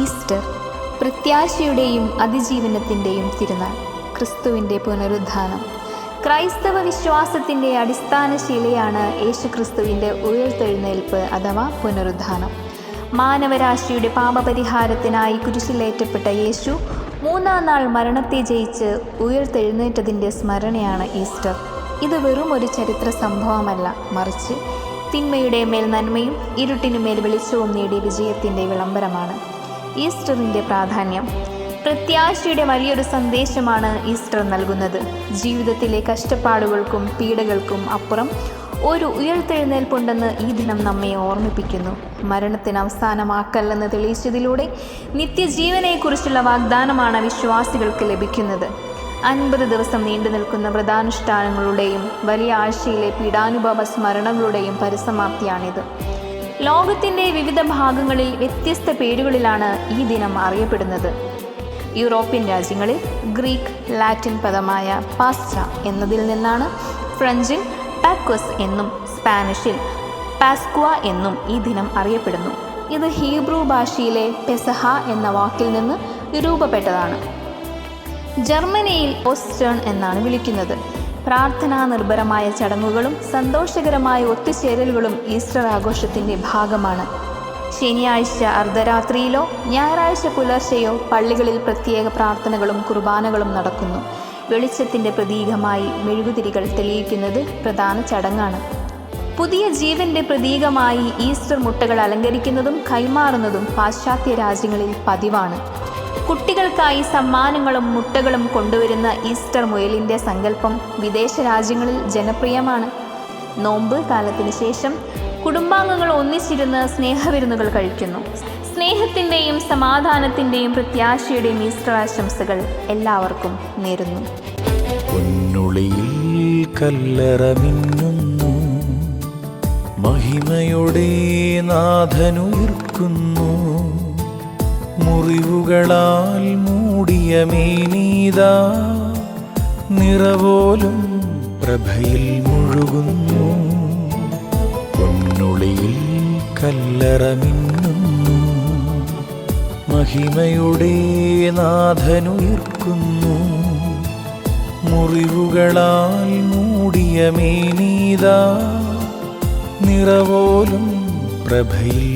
Easter പ്രത്യാശയുടെയും അതിജീവനത്തിൻ്റെയും തിരുനാൾ. ക്രിസ്തുവിൻ്റെ പുനരുത്ഥാനം. ക്രൈസ്തവ വിശ്വാസത്തിൻ്റെ അടിസ്ഥാന ശിലയാണ് യേശുക്രിസ്തുവിൻ്റെ ഉയിർത്തെഴുന്നേൽപ്പ് അഥവാ പുനരുത്ഥാനം. മാനവരാശിയുടെ പാപപരിഹാരത്തിനായി കുരിശിലേറ്റപ്പെട്ട യേശു മൂന്നാം നാൾ മരണത്തെ ജയിച്ച് ഉയിർത്തെഴുന്നേറ്റതിൻ്റെ സ്മരണയാണ് ഈസ്റ്റർ. ഇത് വെറും ഒരു ചരിത്ര സംഭവമല്ല, മറിച്ച് തിന്മയുടെ മേൽ നന്മയും ഇരുട്ടിനുമേൽ വെളിച്ചവും നേടിയ വിജയത്തിൻ്റെ വിളംബരമാണ്. ഈസ്റ്ററിൻ്റെ പ്രാധാന്യം. പ്രത്യാശയുടെ വലിയൊരു സന്ദേശമാണ് ഈസ്റ്റർ നൽകുന്നത്. ജീവിതത്തിലെ കഷ്ടപ്പാടുകൾക്കും പീഡകൾക്കും അപ്പുറം ഒരു ഉയിർത്തെഴുന്നേൽപ്പുണ്ടെന്ന് ഈ ദിനം നമ്മെ ഓർമ്മിപ്പിക്കുന്നു. മരണത്തിന് അവസാനമാക്കല്ലെന്ന് തെളിയിച്ചതിലൂടെ നിത്യജീവനെക്കുറിച്ചുള്ള വാഗ്ദാനമാണ് വിശ്വാസികൾക്ക് ലഭിക്കുന്നത്. 50 ദിവസം നീണ്ടു നിൽക്കുന്ന വ്രതാനുഷ്ഠാനങ്ങളുടെയും വലിയ ആഴ്ചയിലെ പീഡാനുഭവ സ്മരണകളുടെയും പരിസമാപ്തിയാണിത്. ലോകത്തിൻ്റെ വിവിധ ഭാഗങ്ങളിൽ വ്യത്യസ്ത പേരുകളിലാണ് ഈ ദിനം അറിയപ്പെടുന്നത്. യൂറോപ്യൻ രാജ്യങ്ങളിൽ ഗ്രീക്ക് ലാറ്റിൻ പദമായ പാസ്ച എന്നതിൽ നിന്നാണ് ഫ്രഞ്ചിൽ പാക്വസ് എന്നും സ്പാനിഷിൽ പാസ്ക്വ എന്നും ഈ ദിനം അറിയപ്പെടുന്നു. ഇത് ഹീബ്രു ഭാഷയിലെ പെസഹ എന്ന വാക്കിൽ നിന്ന് രൂപപ്പെട്ടതാണ്. ജർമ്മനിയിൽ ഓസ്റ്റേൺ എന്നാണ് വിളിക്കുന്നത്. പ്രാർത്ഥനാ നിർഭരമായ ചടങ്ങുകളും സന്തോഷകരമായ ഒത്തുചേരലുകളും ഈസ്റ്റർ ആഘോഷത്തിൻ്റെ ഭാഗമാണ്. ശനിയാഴ്ച അർദ്ധരാത്രിയിലോ ഞായറാഴ്ച പുലർച്ചെയോ പള്ളികളിൽ പ്രത്യേക പ്രാർത്ഥനകളും കുർബാനകളും നടക്കുന്നു. വെളിച്ചത്തിൻ്റെ പ്രതീകമായി മെഴുകുതിരികൾ തെളിയിക്കുന്നത് പ്രധാന ചടങ്ങാണ്. പുതിയ ജീവൻ്റെ പ്രതീകമായി ഈസ്റ്റർ മുട്ടകൾ അലങ്കരിക്കുന്നതും കൈമാറുന്നതും പാശ്ചാത്യ രാജ്യങ്ങളിൽ പതിവാണ്. കുട്ടികൾക്കായി സമ്മാനങ്ങളും മുട്ടകളും കൊണ്ടുവരുന്ന ഈസ്റ്റർ മുയലിൻ്റെ സങ്കല്പം വിദേശ രാജ്യങ്ങളിൽ ജനപ്രിയമാണ്. നോമ്പ് കാലത്തിന് ശേഷം കുടുംബാംഗങ്ങൾ ഒന്നിച്ചിരുന്ന് സ്നേഹവിരുന്നുകൾ കഴിക്കുന്നു. സ്നേഹത്തിൻ്റെയും സമാധാനത്തിൻ്റെയും പ്രത്യാശയുടെയും ഈസ്റ്റർ ആശംസകൾ എല്ലാവർക്കും നേരുന്നു. പൊന്നുളിയിൽ കല്ലറ മിന്നുന്നു, മഹിമയുടെ നാഥനുയിർക്കുന്നു. മുറിവുകളാൽ മൂടിയ മേനീതാ നിറവോലും പ്രഭയിൽ മുഴുകുന്നു. പൊന്നുളിയിൽ കല്ലറ മിന്നുന്നു, മഹിമയുടെ നാഥനുയിർക്കുന്നു. മുറിവുകളാൽ മൂടിയ മേനീതാ നിറവോലും പ്രഭയിൽ